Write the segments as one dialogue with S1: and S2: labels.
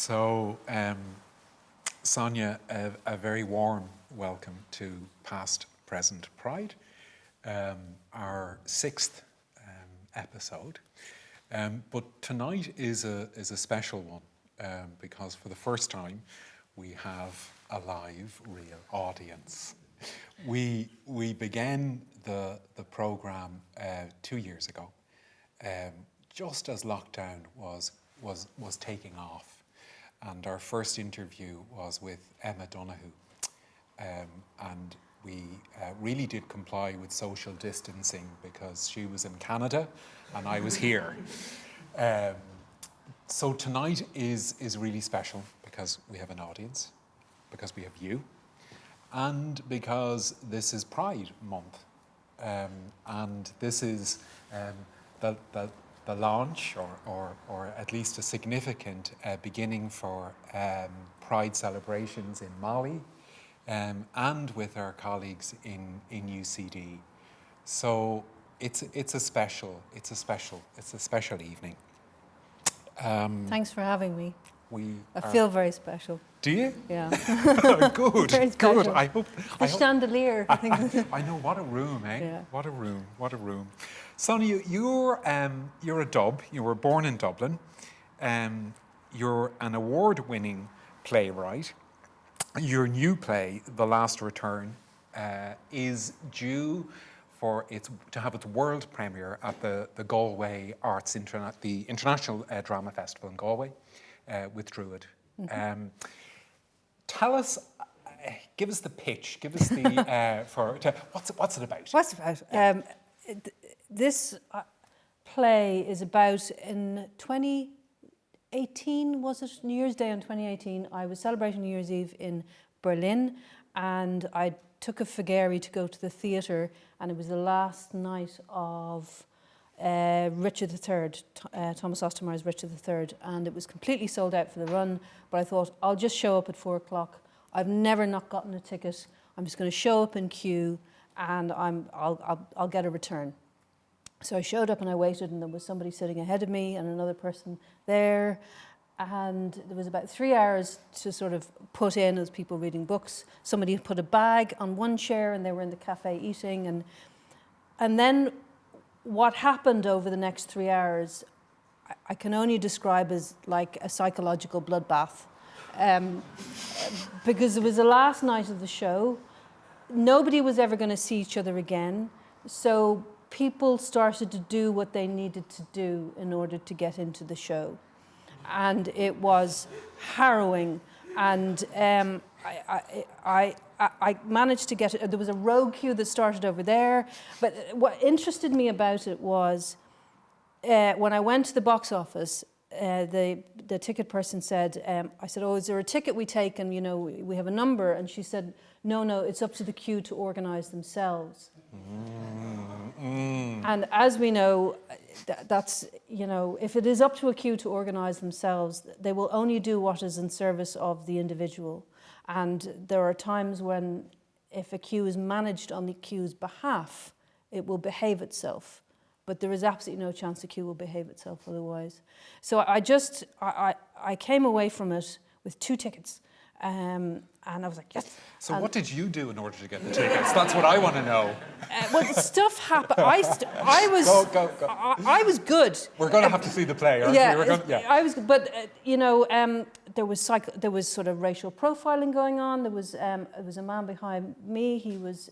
S1: So, Sonya, a very warm welcome to Past, Present, Pride, our sixth episode. But tonight is a special one because for the first time we have a live, real audience. We began the programme 2 years ago, just as lockdown was taking off. And our first interview was with Emma Donoghue. And we really did comply with social distancing because she was in Canada and I was here. So tonight is really special because we have an audience, because we have you, and because this is Pride Month. And this is the launch, or at least a significant beginning for Pride celebrations in MoLI, and with our colleagues in UCD. So it's a special evening.
S2: Thanks for having me. I
S1: I
S2: feel very special.
S1: Do you?
S2: Yeah.
S1: Good.
S2: Very special.
S1: Good. I hope.
S2: The chandelier. I think.
S1: I know, what a room, eh?
S2: Yeah.
S1: What a room. What a room. Sonya, you're a Dub. You were born in Dublin. You're an award-winning playwright. Your new play, The Last Return, is due to have its world premiere at the Galway the International Drama Festival in Galway with Druid. Mm-hmm. Tell us, give us the pitch. Give us the what's it about?
S2: What's it about? This play is about, in 2018, was it? New Year's Day on 2018, I was celebrating New Year's Eve in Berlin, and I took a Figari to go to the theatre, and it was the last night of Richard III, Thomas Ostermeyer's Richard III, and it was completely sold out for the run, but I thought, I'll just show up at 4 o'clock. I've never not gotten a ticket. I'm just going to show up in queue, and I'll get a return. So I showed up and I waited, and there was somebody sitting ahead of me and another person there, and there was about 3 hours to sort of put in as people reading books. Somebody had put a bag on one chair and they were in the cafe eating, and then what happened over the next 3 hours, I can only describe as like a psychological bloodbath. Because it was the last night of the show. Nobody was ever going to see each other again. So people started to do what they needed to do in order to get into the show. And it was harrowing. And I managed to get it. There was a rogue queue that started over there. But what interested me about it was when I went to the box office, the ticket person said, I said, oh, is there a ticket we take? And, we have a number. And she said, no, it's up to the queue to organise themselves. And as we know, that's, if it is up to a queue to organise themselves, they will only do what is in service of the individual. And there are times when, if a queue is managed on the queue's behalf, it will behave itself. But there is absolutely no chance the queue will behave itself otherwise. So I came away from it with 2 tickets. And I was like, yes.
S1: So what did you do in order to get the tickets? That's what I want to know.
S2: Well, the stuff happened. I was.
S1: Go.
S2: I was good.
S1: We're going to have to see the play, aren't we?
S2: I was. But there was sort of racial profiling going on. There was a man behind me. He was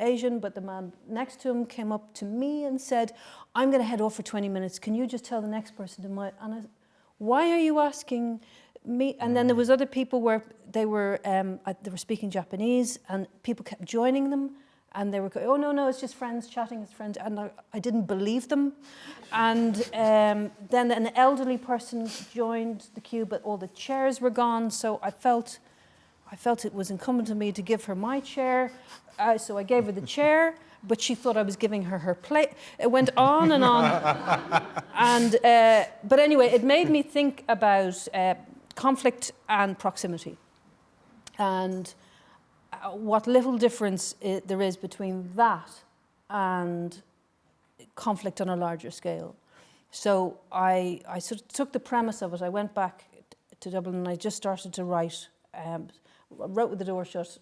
S2: Asian, but the man next to him came up to me and said, "I'm going to head off for 20 minutes. Can you just tell the next person to my?" And I said, "Why are you asking me?" And then there was other people where they were speaking Japanese, and people kept joining them, and they were going, "Oh no, it's just friends chatting, it's friends," and I didn't believe them. And then an elderly person joined the queue, but all the chairs were gone, so I felt it was incumbent on me to give her my chair, so I gave her the chair. But she thought I was giving her plate. It went on and on. And but anyway, it made me think about conflict and proximity, and what little difference there is between that and conflict on a larger scale. So I sort of took the premise of it. I went back to Dublin, and I just started to write. I wrote with the door shut,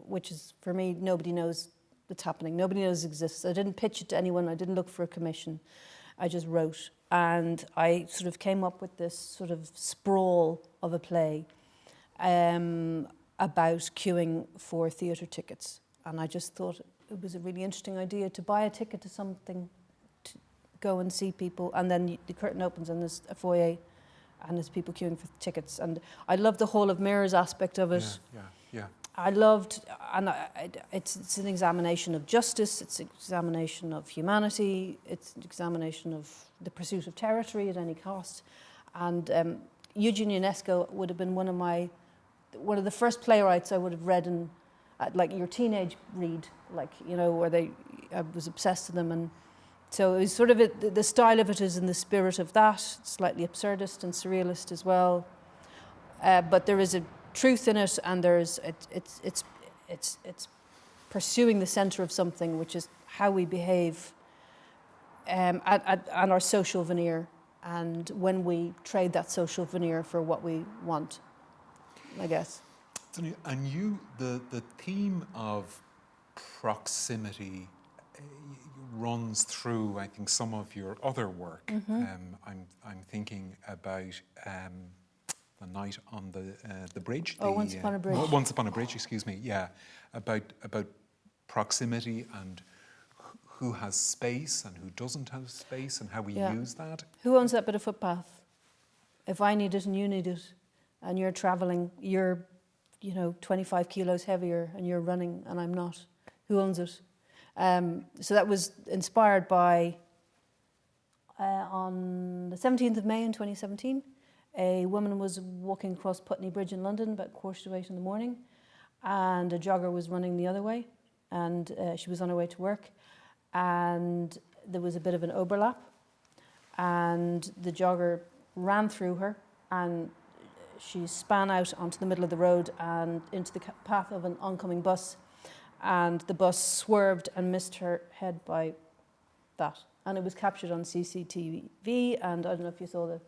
S2: which is, for me, nobody knows it's happening. Nobody knows it exists. I didn't pitch it to anyone. I didn't look for a commission. I just wrote. And I sort of came up with this sort of sprawl of a play about queuing for theatre tickets. And I just thought it was a really interesting idea to buy a ticket to something, to go and see people, and then the curtain opens and there's a foyer and there's people queuing for tickets. And I loved the Hall of Mirrors aspect of it.
S1: Yeah.
S2: I loved, and it's an examination of justice, it's an examination of humanity, it's an examination of the pursuit of territory at any cost. And Eugene Ionesco would have been one of the first playwrights I would have read in, like your teenage read, where I was obsessed with them. And so it was sort of the style of it is in the spirit of that, slightly absurdist and surrealist as well. But there is a truth in it, and it's pursuing the centre of something, which is how we behave and our social veneer, and when we trade that social veneer for what we want, I guess.
S1: And you, the theme of proximity runs through, I think, some of your other work.
S2: Mm-hmm.
S1: I'm thinking about the night on the bridge.
S2: Once Upon a Bridge.
S1: Once Upon a Bridge, excuse me. Yeah, about proximity and who has space and who doesn't have space and how we use that.
S2: Who owns that bit of footpath? If I need it and you need it, and you're travelling, you're 25 kilos heavier and you're running and I'm not, who owns it? So that was inspired by, on the 17th of May in 2017, a woman was walking across Putney Bridge in London about 7:45 in the morning, and a jogger was running the other way, and she was on her way to work, and there was a bit of an overlap, and the jogger ran through her, and she span out onto the middle of the road and into the path of an oncoming bus, and the bus swerved and missed her head by that. And it was captured on CCTV, and I don't know if you saw the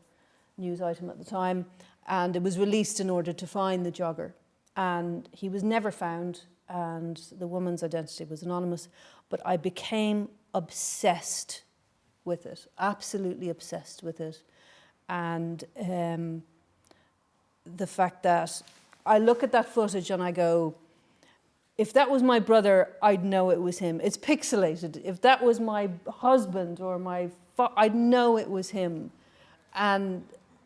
S2: news item at the time, and it was released in order to find the jogger. And he was never found, and the woman's identity was anonymous, but I became obsessed with it, absolutely obsessed with it. And the fact that I look at that footage and I go, if that was my brother, I'd know it was him. It's pixelated. If that was my husband or I'd know it was him. And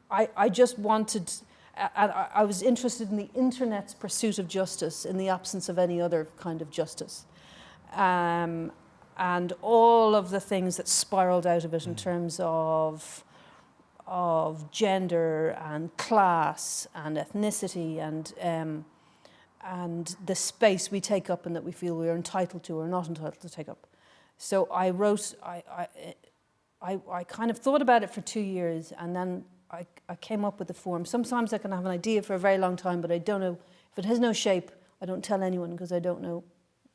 S2: I just wanted, I was interested in the internet's pursuit of justice in the absence of any other kind of justice. And all of the things that spiraled out of it in terms of gender and class and ethnicity and the space we take up and that we feel we are entitled to or not entitled to take up. So I wrote, I kind of thought about it for 2 years, and then I came up with the form. Sometimes I can have an idea for a very long time, but I don't know, if it has no shape, I don't tell anyone because I don't know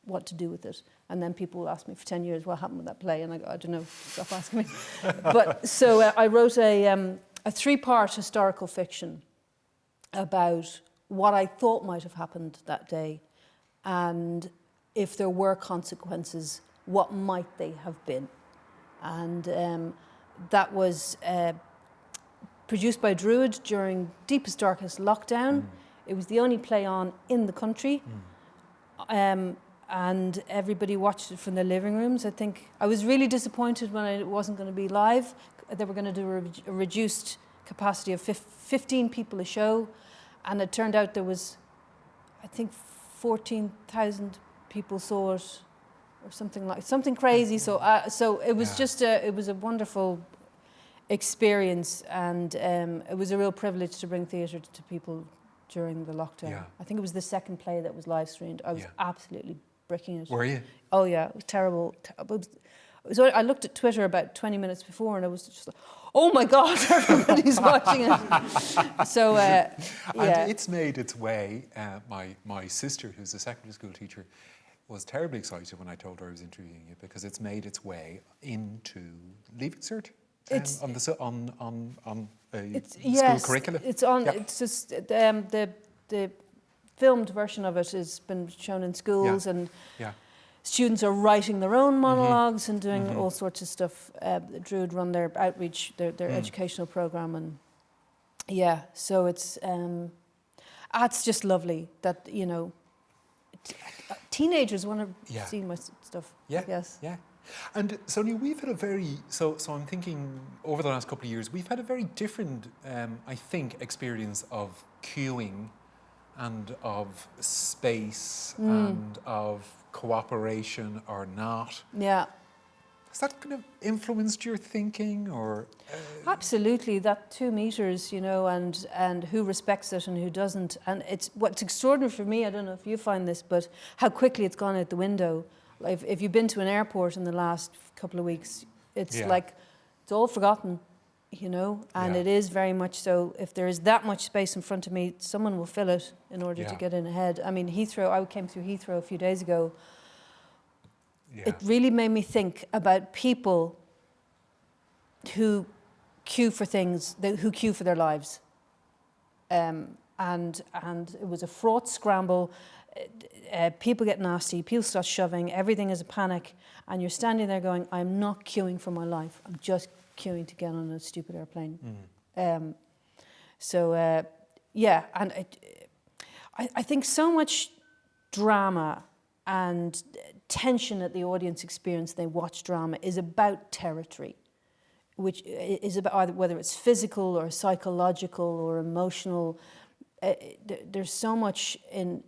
S2: what to do with it. And then people will ask me for 10 years, what happened with that play? And I go, I don't know, stop asking me. But so I wrote a 3-part historical fiction about what I thought might have happened that day, and if there were consequences, what might they have been? And that was produced by Druid during deepest, darkest lockdown. It was the only play on in the country. And everybody watched it from their living rooms. I think I was really disappointed when it wasn't going to be live. They were going to do a reduced capacity of 15 people a show, and it turned out there was, I think, 14,000 people saw it, or something crazy. So it was it was a wonderful experience, and it was a real privilege to bring theatre to people during the lockdown.
S1: Yeah.
S2: I think it was the second play that was live streamed. I was absolutely bricking it.
S1: Were you?
S2: Oh yeah, it was terrible. So I looked at Twitter about 20 minutes before, and I was just like, oh my God, everybody's watching it. So, yeah.
S1: And it's made its way. My sister, who's a secondary school teacher, was terribly excited when I told her I was interviewing you, because it's made its way into Leaving Cert.
S2: It's
S1: on the
S2: it's
S1: school
S2: yes,
S1: curriculum?
S2: it's on.
S1: Yeah.
S2: It's just the filmed version of it has been shown in schools, and
S1: Yeah.
S2: students are writing their own
S1: Mm-hmm.
S2: monologues and doing all sorts of stuff. Druid run their outreach, their educational program, and so it's just lovely that teenagers want to see my stuff.
S1: Yeah.
S2: I guess.
S1: Yeah. And Sonya, we've had a very so I'm thinking over the last couple of years we've had a very different I think experience of queuing and of space and of cooperation or not.
S2: Yeah.
S1: Has that kind of influenced your thinking, or?
S2: Absolutely, that 2 meters, and who respects it and who doesn't. And it's what's extraordinary for me, I don't know if you find this, but how quickly it's gone out the window. Like if you've been to an airport in the last couple of weeks, it's like it's all forgotten, and it is very much so. If there is that much space in front of me, someone will fill it in order to get in ahead. I mean, Heathrow, I came through Heathrow a few days ago.
S1: Yeah.
S2: It really made me think about people who queue for things, who queue for their lives. And it was a fraught scramble. People get nasty, people start shoving, everything is a panic, and you're standing there going, I'm not queuing for my life, I'm just queuing to get on a stupid airplane. And I think so much drama and tension that the audience experience, they watch drama, is about territory, which is about either whether it's physical or psychological or emotional. There's so much in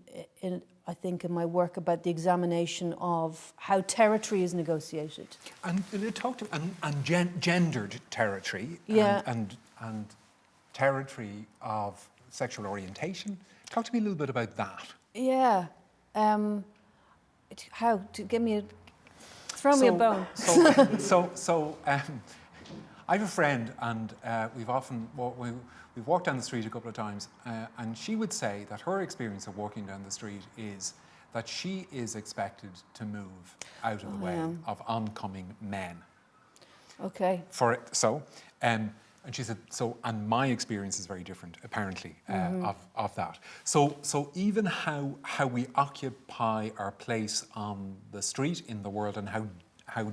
S2: I think in my work about the examination of how territory is negotiated.
S1: And it talked and gendered territory and territory of sexual orientation. Talk to me a little bit about that.
S2: Yeah. How to give me throw me a bone.
S1: I have a friend, and we've walked down the street a couple of times, and she would say that her experience of walking down the street is that she is expected to move out of the way of oncoming men.
S2: Okay.
S1: And she said, and my experience is very different, apparently, of that. So even how we occupy our place on the street in the world and how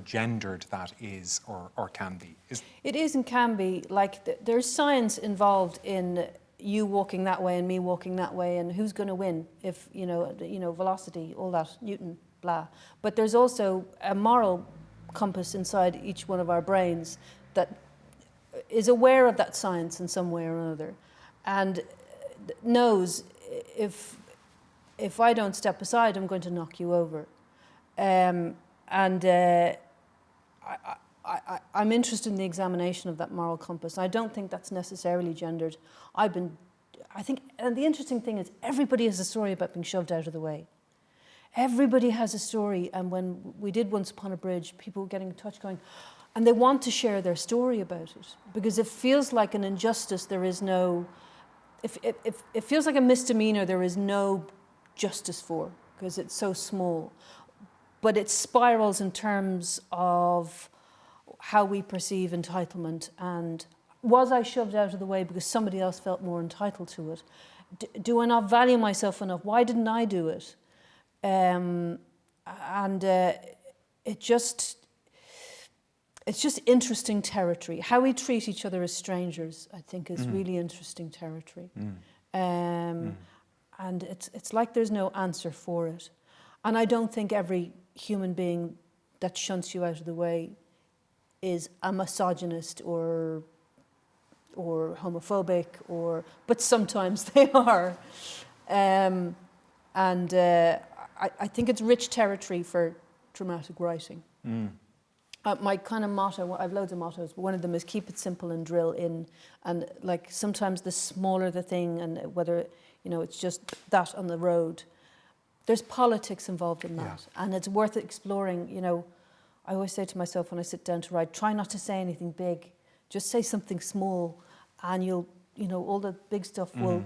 S1: gendered that is or can be.
S2: It is and can be. Like there's science involved in you walking that way and me walking that way, and who's going to win if, velocity, all that, Newton, blah. But there's also a moral compass inside each one of our brains that is aware of that science in some way or another, and knows if I don't step aside, I'm going to knock you over. I'm interested in the examination of that moral compass. I don't think that's necessarily gendered. And the interesting thing is everybody has a story about being shoved out of the way. Everybody has a story, and when we did Once Upon a Bridge, people were getting in touch going, and they want to share their story about it because it feels like an injustice. There is no, if it feels like a misdemeanor, there is no justice for because it's so small. But it spirals in terms of how we perceive entitlement. And was I shoved out of the way because somebody else felt more entitled to it? Do I not value myself enough? Why didn't I do it? It's just interesting territory. How we treat each other as strangers, I think, is really interesting territory. And it's like there's no answer for it. And I don't think every human being that shunts you out of the way is a misogynist or homophobic, but sometimes they are. I think it's rich territory for dramatic writing. My kind of motto, I have loads of mottos, but one of them is keep it simple and drill in. And like sometimes the smaller the thing, and whether it's just that on the road, there's politics involved in that, and it's worth exploring. I always say to myself when I sit down to write, try not to say anything big, just say something small, and you'll all the big stuff will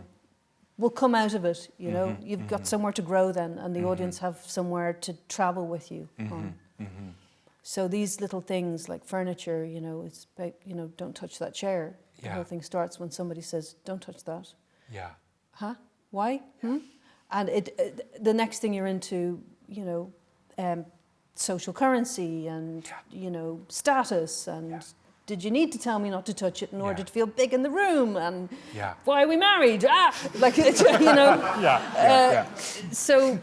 S2: come out of it. You've got somewhere to grow then, and the audience have somewhere to travel with you on. So these little things like furniture, you know, it's about, you know, don't touch that chair. The whole thing starts when somebody says, don't touch that.
S1: Yeah.
S2: Huh? Why? And the next thing you're into, you know, social currency and, you know, status and did you need to tell me not to touch it in order to feel big in the room? And why are we married? Like, you know. So.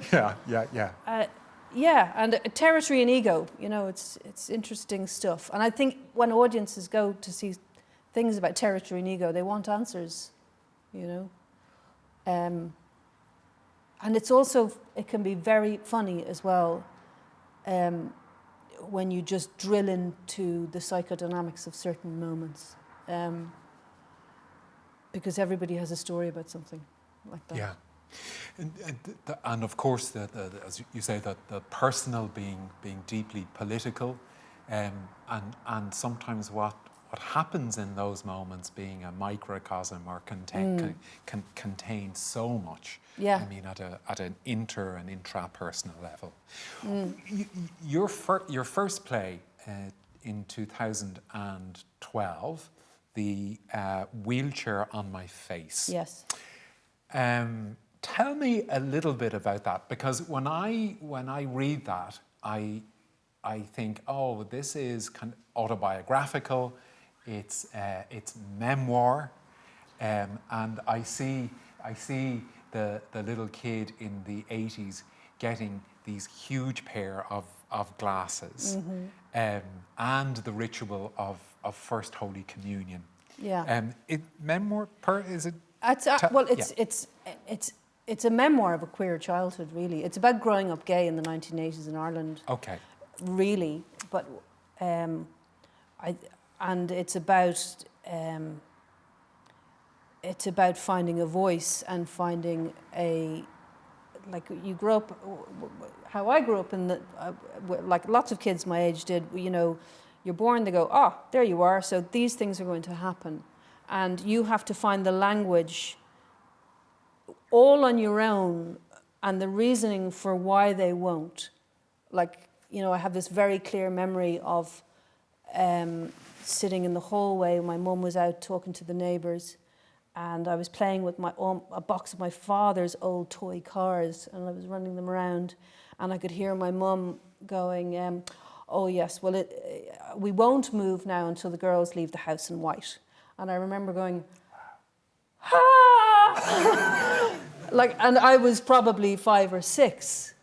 S2: And territory and ego, you know, it's interesting stuff. And I think when audiences go to see things about territory and ego, they want answers, you know. And it's also, it can be very funny as well when you just drill into the psychodynamics of certain moments. Because everybody has a story about something like that.
S1: Yeah. And of course, as you say, the personal being deeply political, and sometimes what happens in those moments being a microcosm or contains so much.
S2: Yeah.
S1: I mean, at an inter and intrapersonal level. Your first play in 2012, The Wheelchair on My Face.
S2: Yes.
S1: Tell me a little bit about that, because when I read that, I think, oh, this is kind of autobiographical. It's memoir, and I see the little kid in the 80s getting these huge pair of glasses, and the ritual of First Holy Communion.
S2: Yeah.
S1: Memoir is it?
S2: It's a memoir of a queer childhood, really. It's about growing up gay in the 1980s in Ireland.
S1: Okay.
S2: Really, but it's about finding a voice and finding you grow up, how I grew up like lots of kids my age did, you know, you're born, they go, oh, there you are, so these things are going to happen. And you have to find the language all on your own and the reasoning for why they won't. Like, you know, I have this very clear memory of sitting in the hallway. My mum was out talking to the neighbours and I was playing with a box of my father's old toy cars and I was running them around and I could hear my mum going, oh yes, well, we won't move now until the girls leave the house in white. And I remember going, ah! And I was probably 5 or 6.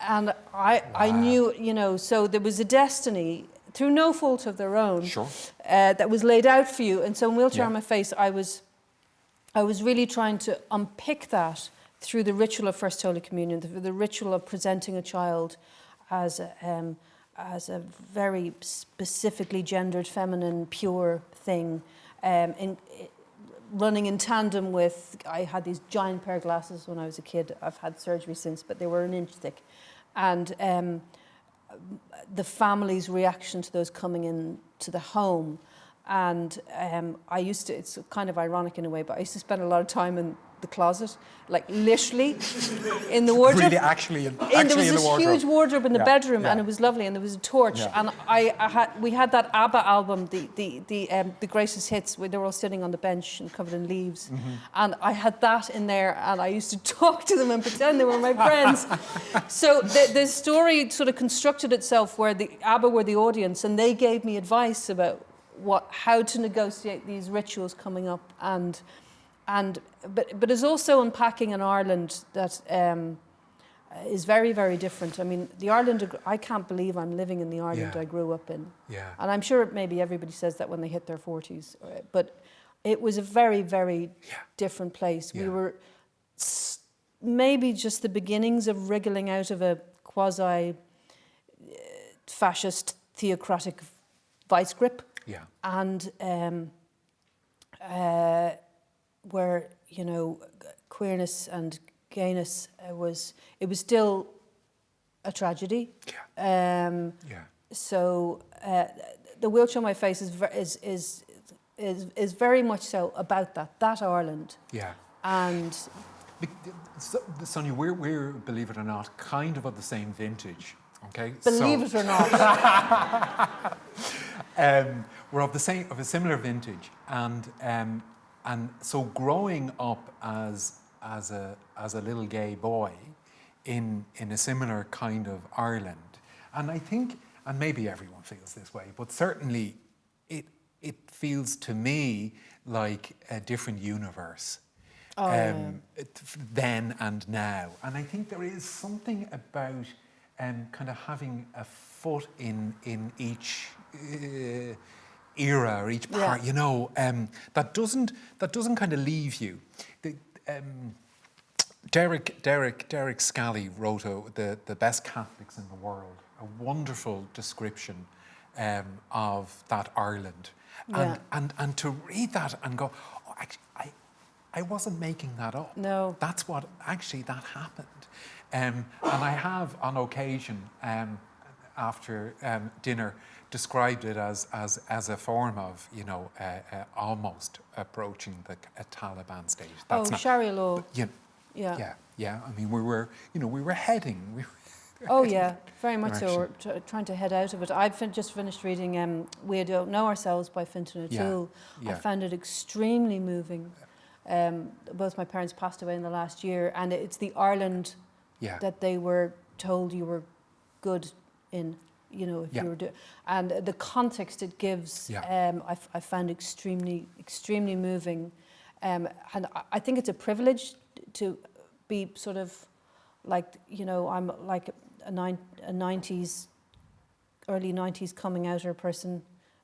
S2: And I knew, you know, so there was a destiny through no fault of their own that was laid out for you. And so in Wheelchair on My Face, I was really trying to unpick that through the ritual of First Holy Communion, the ritual of presenting a child as a very specifically gendered, feminine, pure thing, running in tandem with, I had these giant pair of glasses when I was a kid. I've had surgery since, but they were an inch thick. And the family's reaction to those coming in to the home. And it's kind of ironic in a way, but I used to spend a lot of time in the closet, like literally in the wardrobe.
S1: Really, actually in the wardrobe.
S2: There was this huge wardrobe in the bedroom, and it was lovely, and there was a torch, and we had that ABBA album, the greatest hits, where they were all sitting on the bench and covered in leaves, and I had that in there, and I used to talk to them and pretend they were my friends. So the story sort of constructed itself where the ABBA were the audience, and they gave me advice about how to negotiate these rituals coming up, but it's also unpacking an Ireland that is very, very different. I mean, the Ireland, I can't believe I'm living in the Ireland I grew up in.
S1: Yeah.
S2: And I'm sure maybe everybody says that when they hit their 40s, but it was a very, very different place.
S1: Yeah.
S2: We were maybe just the beginnings of wriggling out of a quasi-fascist theocratic vice grip.
S1: Yeah.
S2: And where, you know, queerness and gayness was still a tragedy.
S1: Yeah.
S2: So the Wheelchair on My Face is very much so about that Ireland.
S1: Yeah.
S2: And
S1: Sonya, we're believe it or not, kind of the same vintage. Okay,
S2: Believe it or not.
S1: We're of a similar vintage, and so growing up as a little gay boy in a similar kind of Ireland, and I think, and maybe everyone feels this way, but certainly it feels to me like a different universe. Then and now, and I think there is something about kind of having a foot in each era or each part, you know, that doesn't kind of leave you. Derek Scally wrote the Best Catholics in the World, a wonderful description of that Ireland, and to read that and go, oh, actually, I wasn't making that up.
S2: No.
S1: That's what, actually, that happened. And I have, on occasion, after dinner, described it as a form of, you know, almost approaching a Taliban stage. That's not,
S2: Sharia law.
S1: Yeah. I mean, we were heading.
S2: Oh yeah, very much so. We're trying to head out of it. I've just finished reading We Don't Know Ourselves by Fintan O'Toole. I found it extremely moving. Both my parents passed away in the last year, and it's the Ireland that they were told you were good in, you know, if you were doing, and the context it gives, I found extremely moving, and I think it's a privilege to be sort of like, you know, I'm like a 90s, early 90s coming outer person,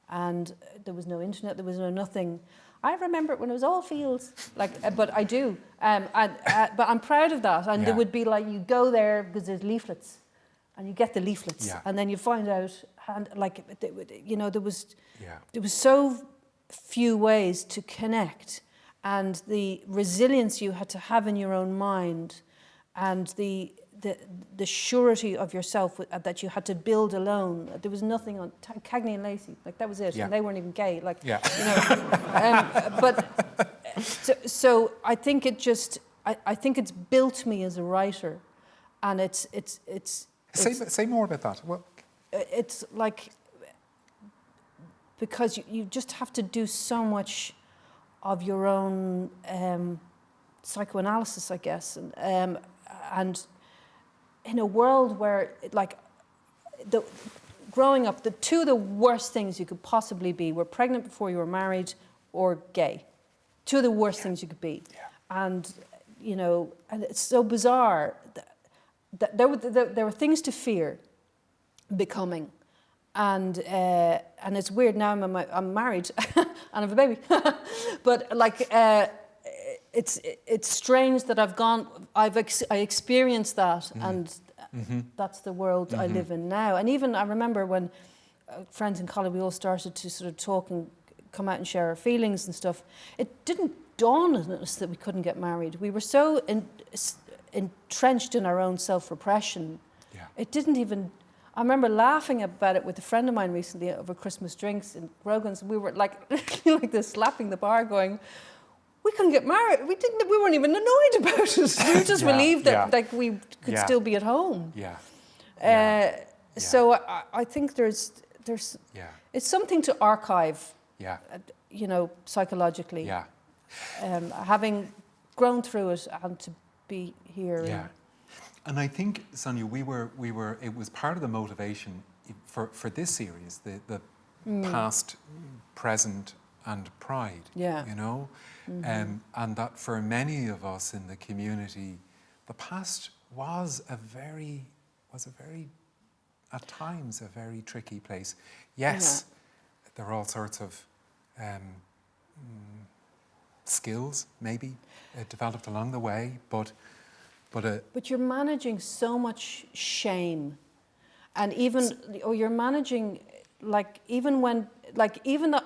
S2: and there was no internet, there was no nothing. I remember it when it was all fields, like, but I do, but I'm proud of that. And it would be like, you go there because there's leaflets, and you get the leaflets, and then you find out, and like, you know, there was so few ways to connect, and the resilience you had to have in your own mind, and the surety of yourself that you had to build alone. There was nothing on Cagney and Lacey, like that was it, and they weren't even gay, like, you know. But so I think it just, I think it's built me as a writer, and it's
S1: say more about that. Well,
S2: it's like, because you just have to do so much of your own psychoanalysis, I guess, and in a world where, like, growing up, the two of the worst things you could possibly be were pregnant before you were married or gay. Two of the worst things you could be. And, you know, and it's so bizarre that there were things to fear becoming. And it's weird now, I'm married and I have a baby. But, like, it's strange that I experienced that, and that's the world I live in now. And even I remember when friends in college, we all started to sort of talk and come out and share our feelings and stuff. It didn't dawn on us that we couldn't get married. We were so entrenched in our own self-repression. It didn't even. I remember laughing about it with a friend of mine recently over Christmas drinks in Grogan's. We were like like this, slapping the bar, going, we couldn't get married. We weren't even annoyed about it. We were just relieved that like we could still be at home. So I think there's it's something to archive. You know, psychologically. Having grown through it and to be here.
S1: And I think, Sonya, we were. It was part of the motivation for this series, the past, present, and pride. You know. And that for many of us in the community, the past was a very, at times, a very tricky place. Yes, there are all sorts of skills, maybe, developed along the way, but
S2: you're managing so much shame, and even, or you're managing, like, even when, like, even the,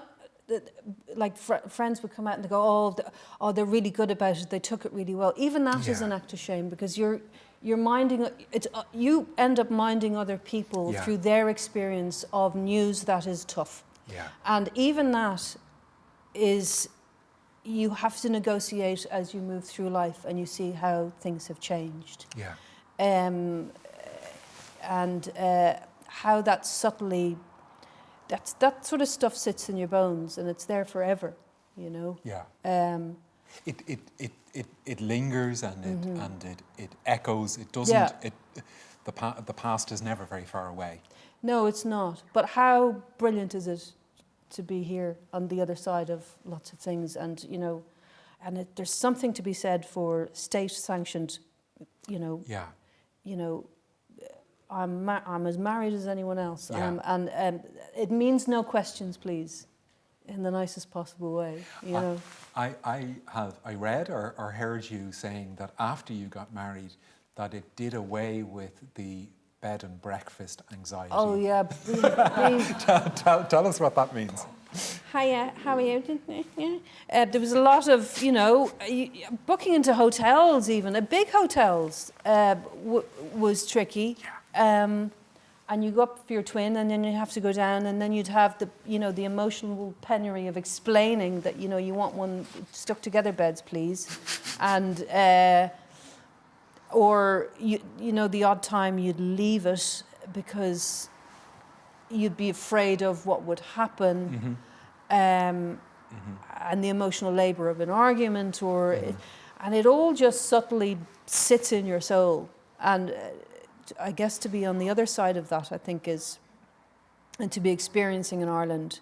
S2: like friends would come out and they go, oh, they're really good about it. They took it really well. Even that is an act of shame, because you're minding it. You end up minding other people through their experience of news that is tough. And even that is, you have to negotiate as you move through life and you see how things have changed. how that subtly, that sort of stuff sits in your bones and it's there forever, you know.
S1: Yeah. It lingers and it echoes. It doesn't.
S2: Yeah.
S1: The past is never very far away.
S2: No, it's not. But how brilliant is it to be here on the other side of lots of things, and you know, and there's something to be said for state-sanctioned, you know.
S1: Yeah.
S2: You know, I'm as married as anyone else,
S1: Yeah.
S2: and it means no questions, please, in the nicest possible way. You know.
S1: I read or heard you saying that after you got married, that it did away with the bed and breakfast anxiety.
S2: Oh yeah, please.
S1: Tell us what that means.
S2: Hiya, how are you? There was a lot of, you know, booking into hotels even, big hotels was tricky.
S1: Yeah.
S2: And you go up for your twin and then you have to go down and then you'd have the, you know, the emotional penury of explaining that, you know, you want one stuck together beds, please. And, or, you know, the odd time you'd leave it because you'd be afraid of what would happen, and the emotional labour of an argument, or and it all just subtly sits in your soul. And I guess to be on the other side of that, I think, is, and to be experiencing in Ireland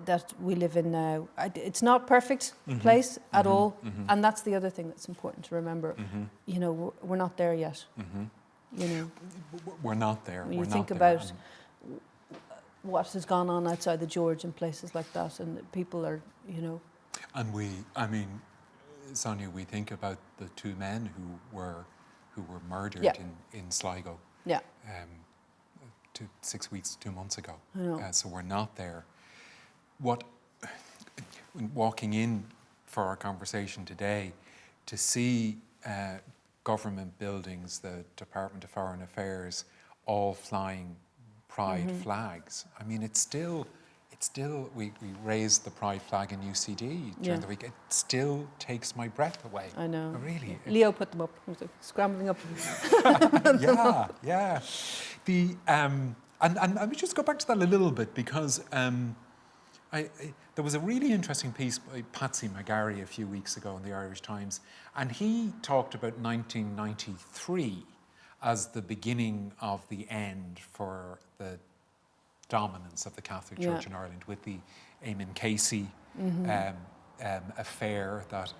S2: that we live in now. It's not perfect place at all, and that's the other thing that's important to remember. You know, we're not there yet. You know,
S1: we're not there.
S2: When you think about what has gone on outside the George and places like that, and people are, you know.
S1: And I mean, Sonya, we think about the two men who were murdered in Sligo.
S2: Yeah.
S1: 6 weeks, 2 months ago.
S2: I know.
S1: So we're not there. Walking in for our conversation today, to see government buildings, the Department of Foreign Affairs, all flying Pride flags. I mean, it's still. We raised the Pride flag in UCD during the week. It still takes my breath away.
S2: I know.
S1: Really.
S2: Leo put them up. He was like scrambling up.
S1: Yeah. And let me just go back to that a little bit, because there was a really interesting piece by Patsy McGarry a few weeks ago in the Irish Times, and he talked about 1993 as the beginning of the end for the dominance of the Catholic Church in Ireland, with the Eamon Casey affair that,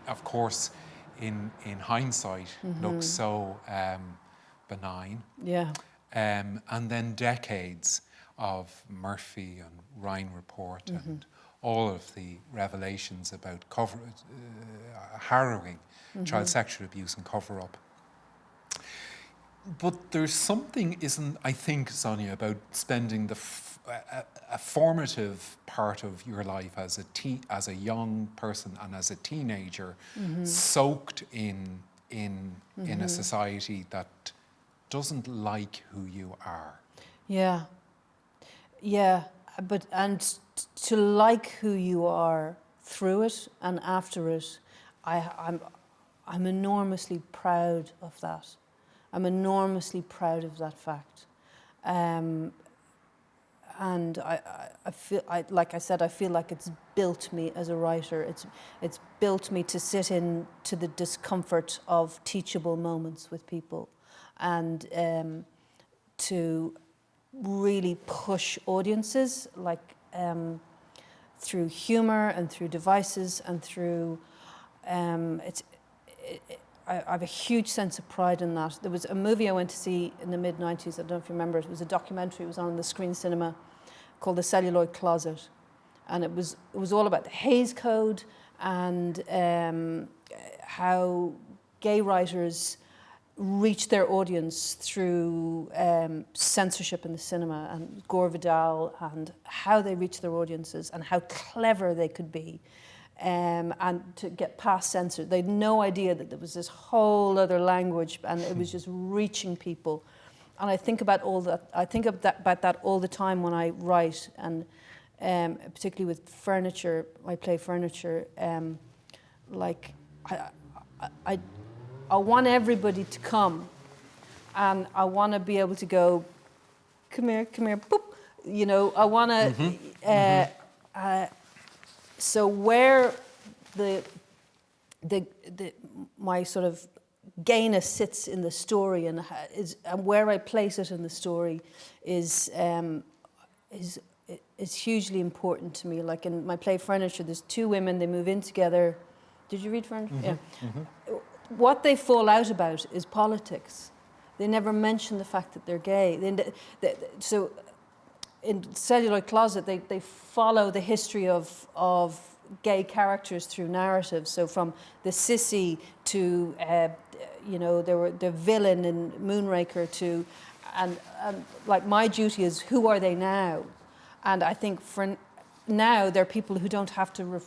S1: of course, in hindsight looks so benign.
S2: Yeah.
S1: And then decades of Murphy and Ryan Report and all of the revelations about harrowing child sexual abuse and cover-up. But there's something, I think, Sonya, about spending a formative part of your life as a young person and as a teenager, soaked in a society that doesn't like who you are. Yeah.
S2: Yeah, and to like who you are through it and after it, I'm enormously proud of that. I'm enormously proud of that fact. And I feel, like I said, I feel like it's built me as a writer. It's built me to sit in to the discomfort of teachable moments with people, and to really push audiences, like through humour and through devices and through I have a huge sense of pride in that. There was a movie I went to see in the mid-90s, I don't know if you remember it was a documentary, it was on the Screen Cinema, called The Celluloid Closet. And it was all about the Hays Code and how gay writers reach their audience through censorship in the cinema, and Gore Vidal, and how they reach their audiences and how clever they could be. And to get past censor. They had no idea that there was this whole other language, and it was just reaching people. And I think about all that. I think about that all the time when I write, and particularly with furniture. I play furniture. Like I want everybody to come and I want to be able to go, come here, boop. You know, I want to. So where my sort of gayness sits in the story and where I place it in the story is hugely important to me. Like in my play Furniture, there's two women, they move in together. Did you read Furniture? Yeah. What they fall out about is politics. They never mention the fact that they're gay. So in Celluloid Closet, they follow the history of gay characters through narrative. So from the sissy to, you know, there were the villain in Moonraker to, and like my duty is, who are they now? And I think for now, they're people who don't have to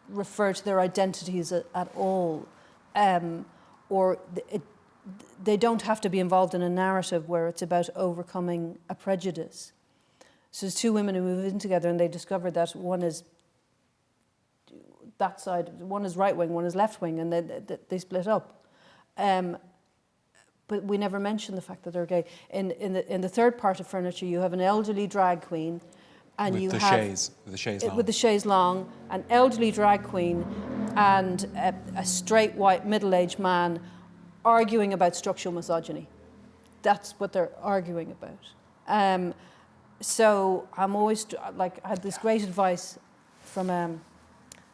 S2: refer to their identities at all. Or they don't have to be involved in a narrative where it's about overcoming a prejudice. So there's two women who move in together and they discover that one is that side, one is right wing, one is left wing, and they split up. But we never mention the fact that they're gay. In the third part of Furniture, you have an elderly drag queen, and
S1: with
S2: you
S1: the
S2: have
S1: with the chaise
S2: longue, an elderly drag queen, and a straight white middle-aged man arguing about structural misogyny. That's what they're arguing about. So I'm always like, I had this great advice from a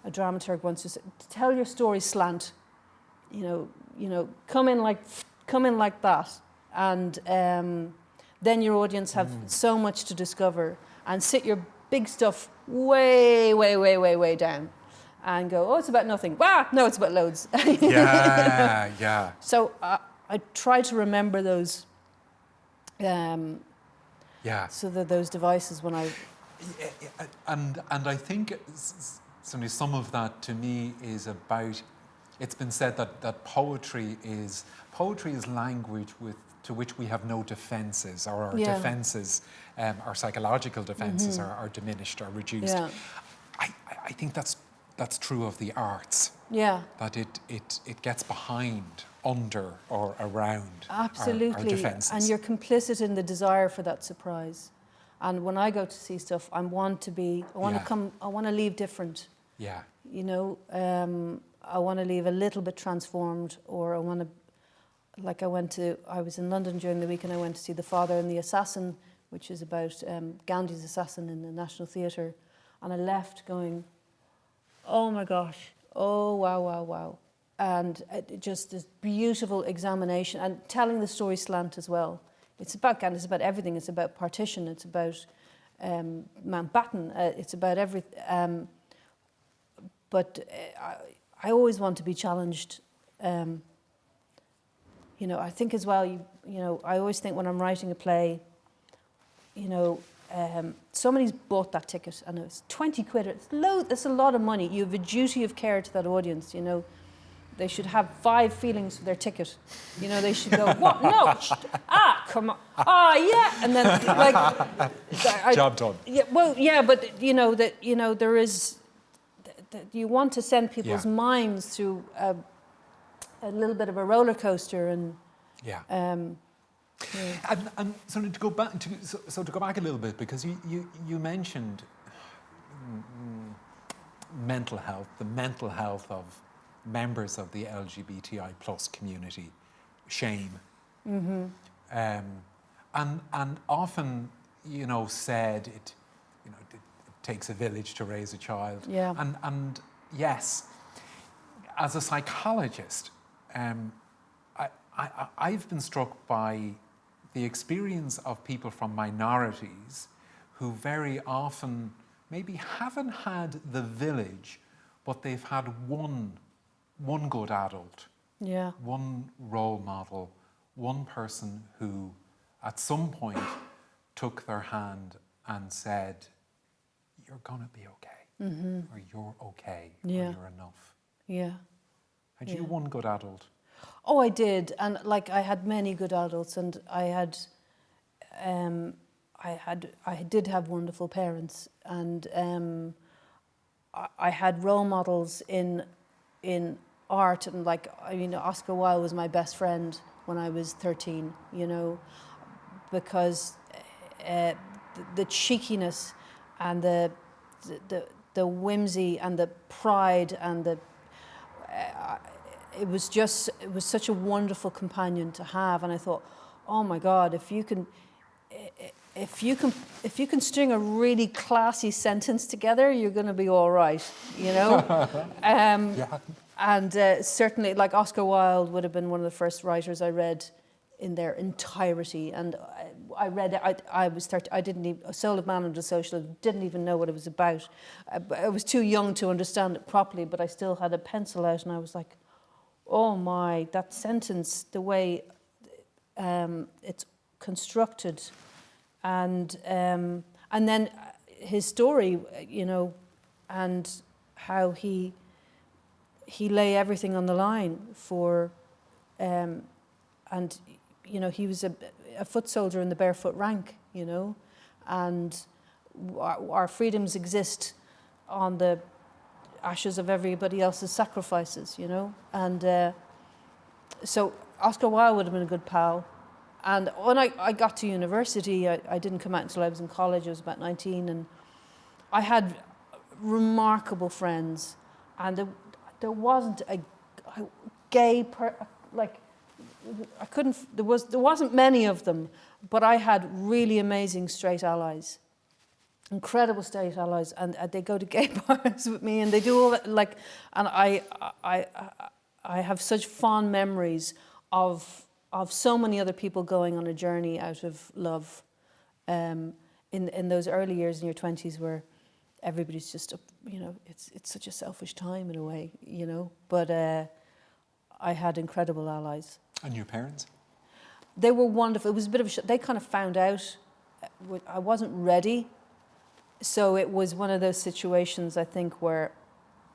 S2: dramaturg once who said, tell your story slant. You know, come in like that, and then your audience have so much to discover, and sit your big stuff way down, and go, oh, it's about nothing. No, it's about loads.
S1: Yeah.
S2: So I try to remember those. So that those devices when I.
S1: And I think certainly some of that to me is about. It's been said that poetry is language to which we have no defences, or our defences, our psychological defences are diminished or reduced.
S2: Yeah.
S1: I think that's true of the arts.
S2: Yeah.
S1: That it gets behind, under, or around
S2: absolutely
S1: our defences.
S2: And you're complicit in the desire for that surprise. And when I go to see stuff, I want to leave different.
S1: Yeah.
S2: You know, I want to leave a little bit transformed, or I want to, like I was in London during the week and I went to see The Father and the Assassin, which is about Gandhi's assassin in the National Theatre. And I left going, oh my gosh, oh wow. And just this beautiful examination and telling the story slant as well. It's about Gandhi, it's about everything. It's about partition, it's about Mountbatten, it's about everything. But I always want to be challenged. You know, I think as well, you know, I always think when I'm writing a play, you know, somebody's bought that ticket and it's 20 quid. It's a lot of money. You have a duty of care to that audience, you know. They should have 5 feelings for their ticket. You know, they should go, what? No, come on. Yeah. And then, like...
S1: Job done.
S2: Yeah, well, yeah, but, you know, there is... You want to send people's minds through a little bit of a roller coaster, and
S1: and so to go back a little bit, because you mentioned mental health, the mental health of members of the LGBTI plus community, shame, and often, you know, said it, you know, it takes a village to raise a child.
S2: Yeah.
S1: And yes, as a psychologist, I've been struck by the experience of people from minorities who very often maybe haven't had the village, but they've had one good adult, one role model, one person who at some point took their hand and said, you're going to be okay, or you're okay, or you're enough.
S2: Yeah.
S1: Had you one good adult?
S2: Oh, I did. And like I had many good adults, and I did have wonderful parents, and I had role models in art, and like, I mean, Oscar Wilde was my best friend, when I was 13, you know, because the cheekiness and the whimsy and the pride and it was such a wonderful companion to have. And I thought, oh my God, if you can string a really classy sentence together, you're going to be all right, you know. And certainly, like Oscar Wilde would have been one of the first writers I read in their entirety. And I read it. I was 30. I didn't even Soul of Man and the Social. Didn't even know what it was about. I was too young to understand it properly, but I still had a pencil out, and I was like, oh my, that sentence, the way it's constructed, and then his story, you know, and how he lay everything on the line for, and you know, he was a foot soldier in the barefoot rank, you know, and our freedoms exist on the ashes of everybody else's sacrifices, you know, and so Oscar Wilde would have been a good pal. And when I got to university, I didn't come out until I was in college. I was about 19, and I had remarkable friends, and there wasn't a gay there wasn't many of them, but I had really amazing straight allies, incredible straight allies, and they go to gay bars with me, and they do all that, like, and I have such fond memories of so many other people going on a journey out of love, in those early years in your 20s where everybody's just up, you know, it's such a selfish time in a way, you know, but I had incredible allies.
S1: And your parents?
S2: They were wonderful. It was a bit of they kind of found out I wasn't ready, so it was one of those situations, I think, where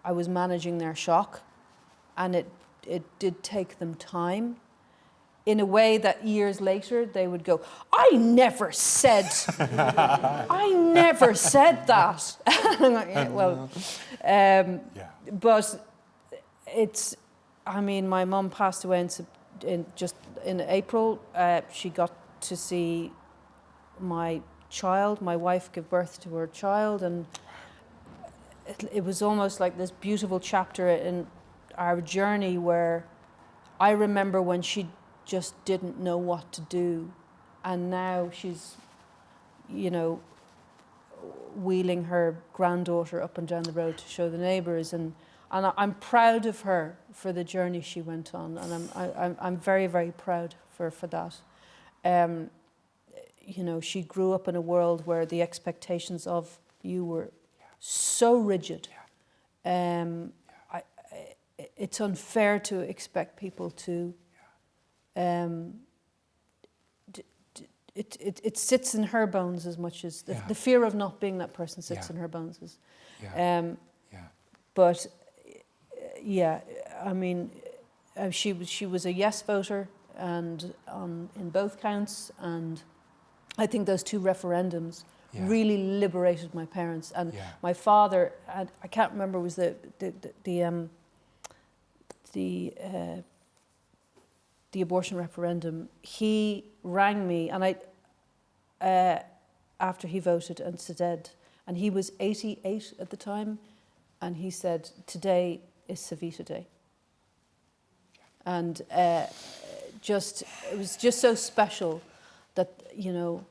S2: I was managing their shock, and it did take them time. In a way that years later they would go, I never said that. I'm like, yeah, well, but it's, I mean, my mum passed away in April. She got to see my wife give birth to her child, and it was almost like this beautiful chapter in our journey where I remember when she just didn't know what to do, and now she's, you know, wheeling her granddaughter up and down the road to show the neighbours, and I'm proud of her for the journey she went on, and I'm very, very proud for that. You know, she grew up in a world where the expectations of you were so rigid. It's unfair to expect people to. It sits in her bones as much as the fear of not being that person sits in her bones. But yeah, I mean, she was a yes voter, and in both counts, and I think those two referendums really liberated my parents and my father. I can't remember, was the abortion referendum. He rang me, and after he voted and said, and he was 88 at the time, and he said, today is Savita Day. And it was just so special that, you know,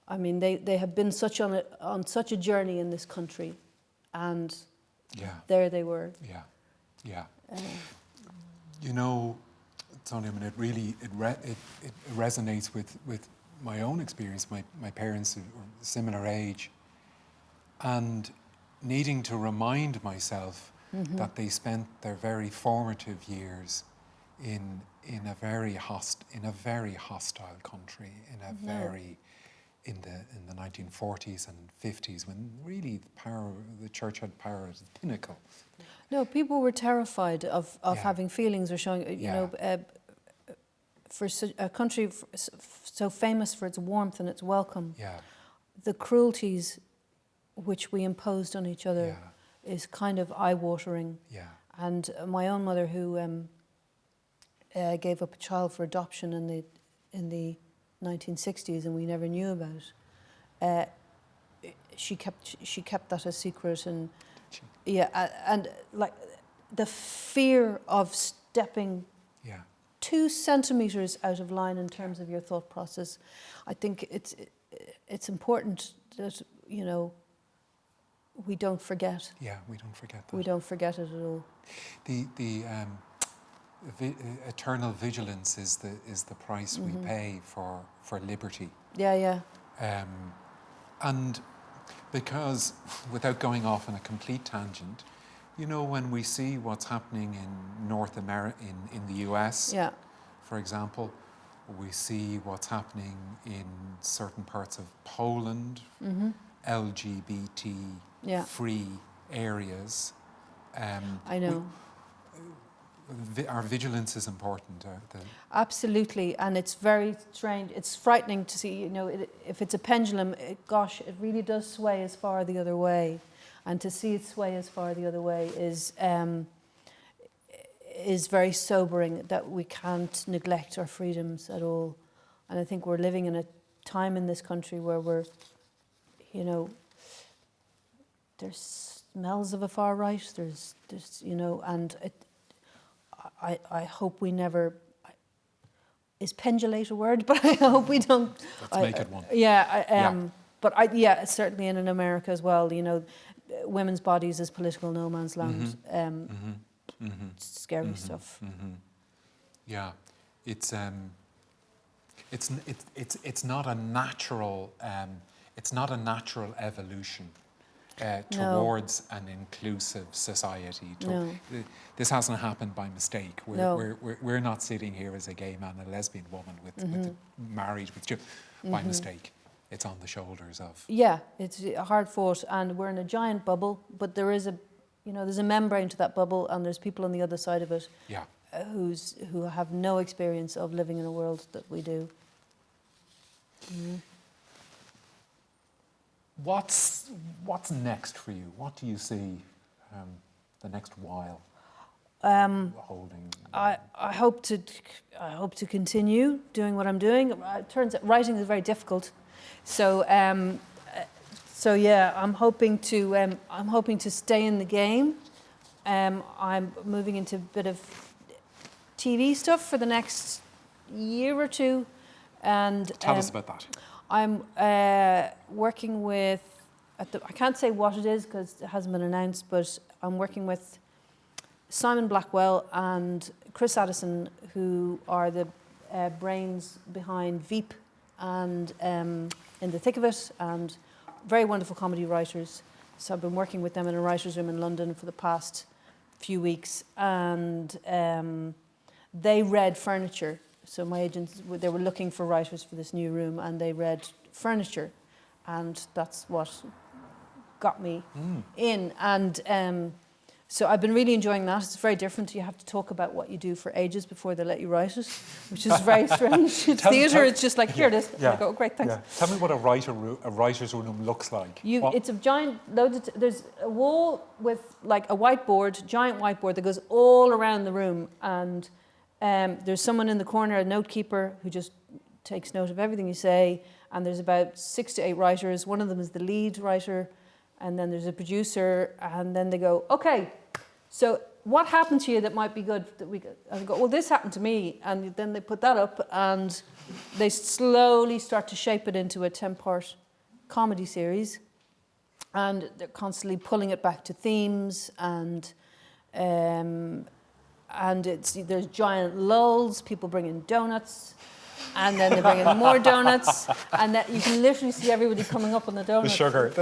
S2: I mean, they have been on such a journey in this country, and there they were.
S1: You know, Sonya, I mean, it resonates with my own experience. My parents are similar age, and needing to remind myself that they spent their very formative years in a very hostile country, in the 1940s and 50s, when really the church had power at the pinnacle.
S2: No, people were terrified of having feelings or showing, you know, for a country so famous for its warmth and its welcome. The cruelties which we imposed on each other is kind of eye-watering. And my own mother, who gave up a child for adoption in the 1960s, and we never knew about it. She kept that a secret, and and like the fear of stepping 2 centimeters out of line in terms of your thought process. I think it's important that, you know, we don't forget.
S1: Yeah, we don't forget that.
S2: We don't forget it at all.
S1: The eternal vigilance is the price we pay for liberty.
S2: Yeah.
S1: And because, without going off on a complete tangent, you know, when we see what's happening in North America, in the US, for example, we see what's happening in certain parts of Poland, LGBT-free areas.
S2: I know.
S1: Our vigilance is important.
S2: Absolutely, and it's very strange. It's frightening to see, you know, if it's a pendulum, gosh, it really does sway as far the other way. And to see it sway as far the other way is very sobering, that we can't neglect our freedoms at all. And I think we're living in a time in this country where we're, you know, there's smells of a far right, there's you know, and I hope we never, is pendulate a word? But I hope we don't.
S1: Let's make it one.
S2: But certainly in America as well, you know, women's bodies as political no man's land. Scary stuff.
S1: Yeah, it's not a natural evolution towards an inclusive society. This hasn't happened by mistake. We're not sitting here as a gay man and a lesbian woman married with children by mistake. It's on the shoulders of. Yeah,
S2: it's hard fought, and we're in a giant bubble. But there is there's a membrane to that bubble, and there's people on the other side of it. Who have no experience of living in a world that we do.
S1: What's next for you? What do you see the next while holding?
S2: I hope to continue doing what I'm doing. It turns out writing is very difficult, so I'm hoping to stay in the game. I'm moving into a bit of TV stuff for the next year or two, and
S1: tell us about that.
S2: I'm working with, I can't say what it is because it hasn't been announced, but I'm working with Simon Blackwell and Chris Addison, who are the brains behind Veep and In the Thick of It, and very wonderful comedy writers. So I've been working with them in a writer's room in London for the past few weeks, and they read Furniture. So my agents, they were looking for writers for this new room, and they read Furniture, and that's what got me in. And so I've been really enjoying that. It's very different. You have to talk about what you do for ages before they let you write it, which is very strange. It's theatre. It's just like, here it is. I go, great, thanks.
S1: Tell me what a writer's room looks like.
S2: It's a giant, there's a wall with like a whiteboard, giant whiteboard that goes all around the room, and there's someone in the corner, a note keeper, who just takes note of everything you say, and there's about 6 to 8 writers. One of them is the lead writer, and then there's a producer, and then they go, okay, so what happened to you that might be good? And I go, well, this happened to me, and then they put that up, and they slowly start to shape it into a 10-part comedy series, and they're constantly pulling it back to themes, and there's giant lulls, people bring in donuts, and then they bring in more donuts, and that you can literally see everybody coming up on the donuts.
S1: The sugar.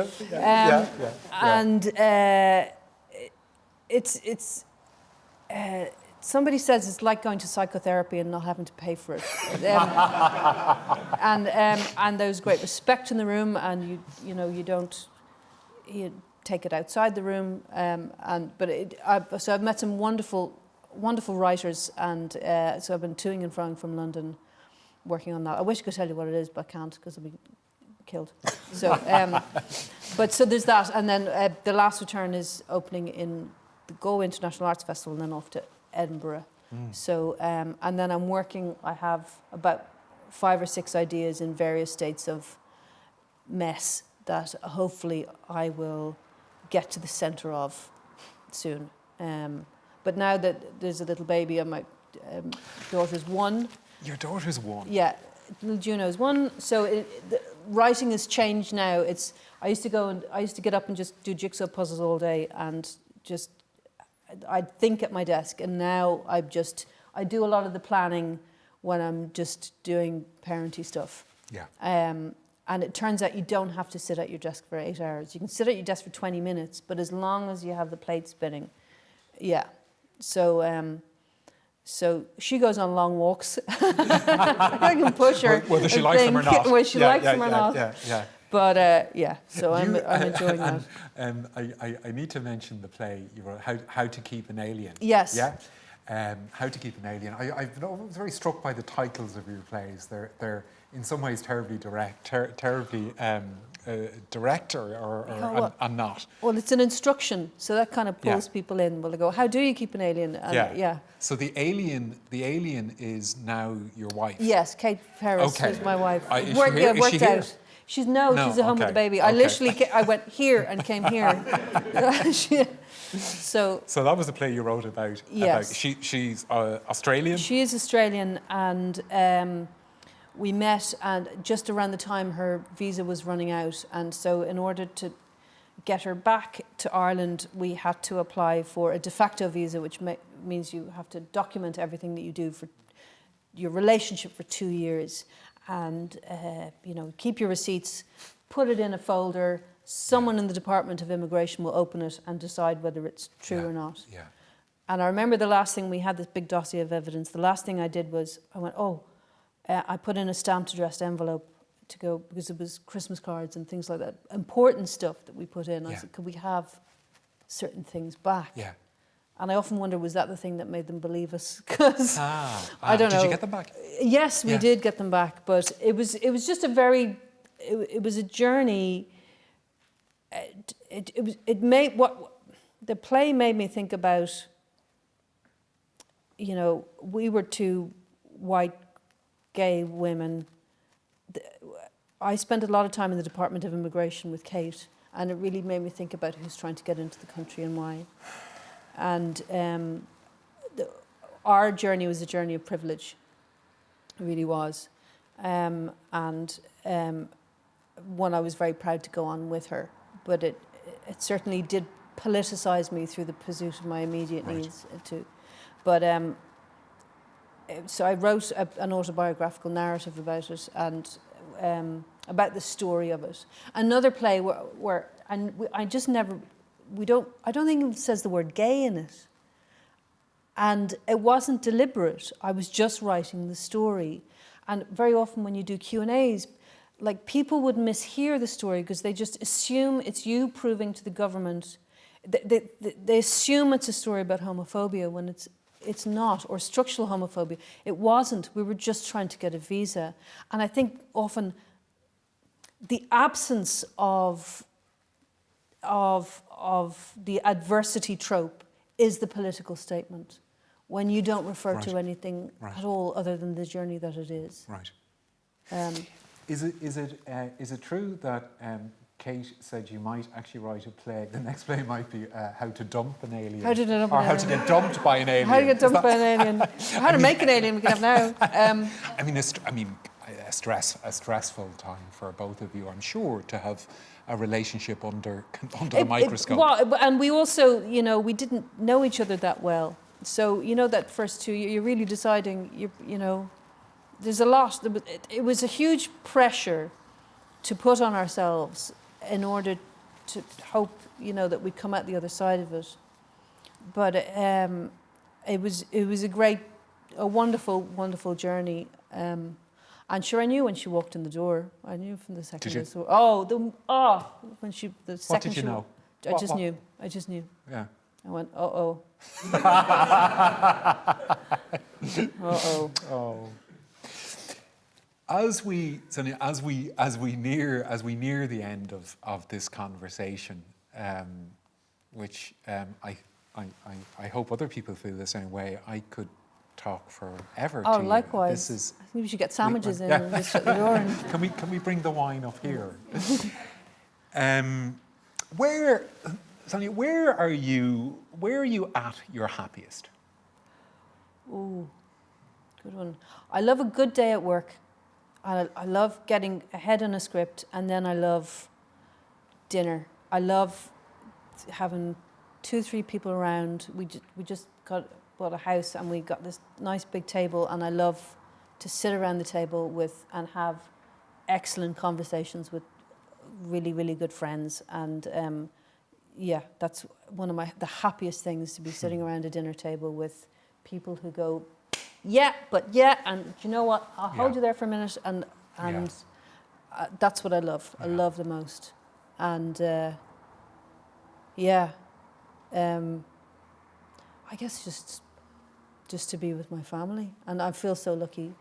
S2: And it's somebody says it's like going to psychotherapy and not having to pay for it. And there's great respect in the room, and you take it outside the room. So I've met some wonderful writers, and so I've been toing and froing from London, working on that. I wish I could tell you what it is, but I can't because I'll be killed. So, so there's that, and then The Last Return is opening in the Go International Arts Festival, and then off to Edinburgh So, and then I'm working, I have about 5 or 6 ideas in various states of mess that hopefully I will get to the centre of soon. But now that there's a little baby and my daughter's 1.
S1: Your daughter's 1?
S2: Yeah, little Juno's 1. So the writing has changed now. I used to get up and just do jigsaw puzzles all day and just, I'd think at my desk, and now I do a lot of the planning when I'm just doing parenty stuff.
S1: Yeah.
S2: And it turns out you don't have to sit at your desk for 8 hours. You can sit at your desk for 20 minutes, but as long as you have the plate spinning, yeah. So so she goes on long walks. I can push her.
S1: Whether she likes them or not.
S2: Whether she likes them or not.
S1: Yeah.
S2: But yeah, so I'm enjoying that.
S1: I need to mention the play you wrote, How to Keep an Alien.
S2: Yes.
S1: Yeah. How to Keep an Alien. I was very struck by the titles of your plays. They're in some ways terribly direct, terribly direct or not.
S2: Well, it's an instruction, so that kind of pulls people in. Well, they go, how do you keep an alien? And yeah.
S1: So the alien is now your wife.
S2: Yes, Kate Ferris is my wife.
S1: Is she here?
S2: Worked out. She's at home with the baby. I literally, I went here and came here. So
S1: that was the play you wrote about.
S2: Yes.
S1: She's Australian.
S2: She is Australian, and we met, and just around the time her visa was running out, and so in order to get her back to Ireland, we had to apply for a de facto visa, which means you have to document everything that you do for your relationship for 2 years. And, keep your receipts, put it in a folder. Someone in the Department of Immigration will open it and decide whether it's true or not.
S1: Yeah.
S2: And I remember the last thing, we had this big dossier of evidence. The last thing I did was, I went, I put in a stamped addressed envelope to go, because it was Christmas cards and things like that. Important stuff that we put in. I said, could we have certain things back?
S1: Yeah.
S2: And I often wonder, was that the thing that made them believe us? Because I don't know.
S1: Did you get them back?
S2: Yes, we did get them back, but it was just it was a journey. It made the play made me think about. We were 2 white gay women. I spent a lot of time in the Department of Immigration with Kate, and it really made me think about who's trying to get into the country and why. And our journey was a journey of privilege. It really was. And one I was very proud to go on with her. But it certainly did politicise me through the pursuit of my immediate needs too. But so I wrote an autobiographical narrative about it and about the story of it. Another play where I just never... I don't think it says the word gay in it. And it wasn't deliberate. I was just writing the story. And very often when you do Q&As, like, people would mishear the story because they just assume it's you proving to the government. They assume it's a story about homophobia when it's not, or structural homophobia. It wasn't. We were just trying to get a visa. And I think often the absence of the adversity trope is the political statement when you don't refer to anything at all other than the journey that it is.
S1: Right. Is it true that Kate said you might actually write a play? The next play might be How to Dump an Alien.
S2: How to dump an alien.
S1: How to get dumped by an alien.
S2: How to get dumped by an alien. How to make an alien we can have now.
S1: A stressful time for both of you, I'm sure, to have a relationship under the microscope.
S2: And we also, we didn't know each other that well. So, that first 2 years, you're really deciding, there's a lot. It was a huge pressure to put on ourselves in order to hope, that we'd come out the other side of it. But it was a wonderful, wonderful journey. And sure, I knew when she walked in the door. I knew from the second.
S1: Did you?
S2: When she the second.
S1: What did you know?
S2: I just knew.
S1: Yeah.
S2: I went, uh-oh.
S1: Oh. As we near the end of this conversation, which I hope other people feel the same way. I could talk forever
S2: Oh,
S1: to you.
S2: likewise.
S1: This is,
S2: I think we should get sandwiches in
S1: yeah.
S2: and just shut the door. And
S1: can we bring the wine up here? Sonya, where are you at your happiest?
S2: ooh, good one. I love a good day at work. I love getting ahead on a script, and then I love dinner. I love having 2-3 people around. We just bought a house, and we got this nice big table, and I love to sit around the table and have excellent conversations with really, really good friends. And yeah, that's one of the happiest things, to be sitting around a dinner table with people who go, yeah, and you know what? I'll hold you there for a minute, and that's what I love. I love the most, and I guess just to be with my family, and I feel so lucky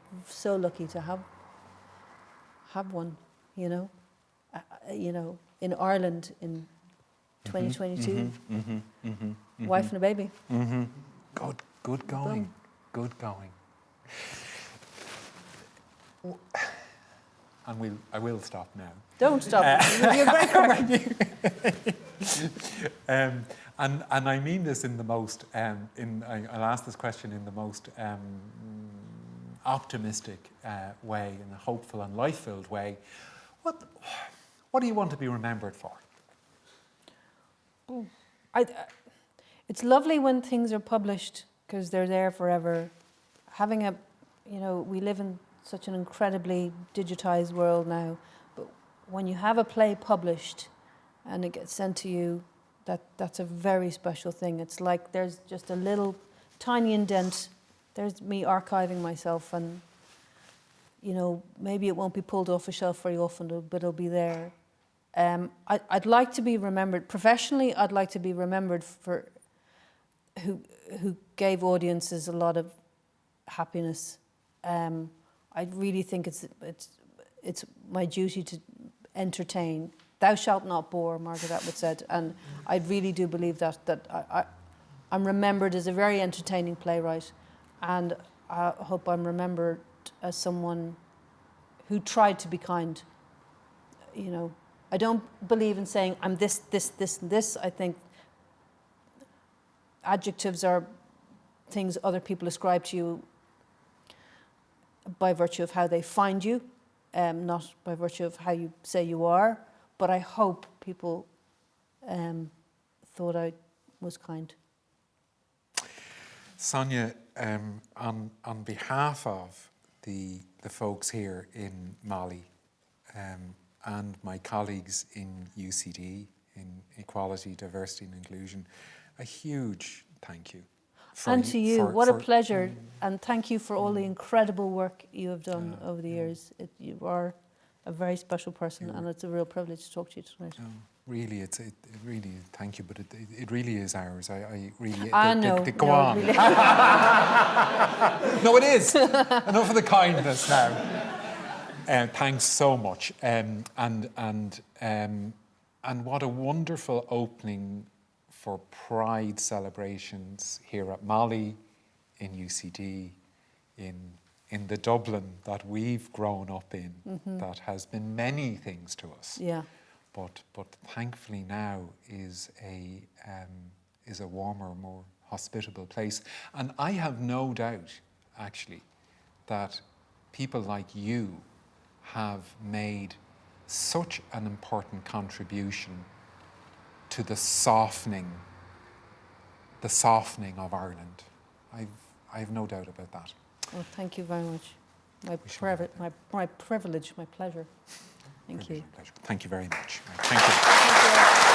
S2: to have one. You know, in Ireland in 2022, wife and a baby.
S1: Good going. Good going. And I will stop now.
S2: Don't stop. You're very correct.
S1: And I mean this in the most. I'll ask this question in the most optimistic way, in a hopeful and life-filled way. What do you want to be remembered for?
S2: It's lovely when things are published, because they're there forever. We live in such an incredibly digitized world now, but when you have a play published and it gets sent to you, that's a very special thing. It's like there's just a little tiny indent. There's me archiving myself, and maybe it won't be pulled off a shelf very often, but it'll be there. I'd like to be remembered professionally. I'd like to be remembered for who gave audiences a lot of happiness. I really think it's my duty to entertain. Thou shalt not bore, Margaret Atwood said, and I really do believe that I'm remembered as a very entertaining playwright, and I hope I'm remembered as someone who tried to be kind. I don't believe in saying I'm this, and this. I think adjectives are things other people ascribe to you by virtue of how they find you, not by virtue of how you say you are. But I hope people thought I was kind.
S1: Sonya, on behalf of the folks here in MoLI and my colleagues in UCD, in Equality, Diversity and Inclusion, a huge thank you.
S2: And to you, what a pleasure. And thank you for all the incredible work you have done over the years. You are a very special person, and it's a real privilege to talk to you tonight.
S1: Really, it really, thank you, but it really is ours. I really...
S2: know.
S1: Go on. Really. No, it is. Enough of the kindness now. Thanks so much. And what a wonderful opening for Pride celebrations here at MoLI, in UCD, in the Dublin that we've grown up in, that has been many things to us.
S2: Yeah.
S1: But thankfully now is a warmer, more hospitable place. And I have no doubt, actually, that people like you have made such an important contribution to the softening of Ireland. I've no doubt about that.
S2: Well, thank you very much. My privilege, my pleasure. Thank you.
S1: Pleasure. Thank you very much. Thank you.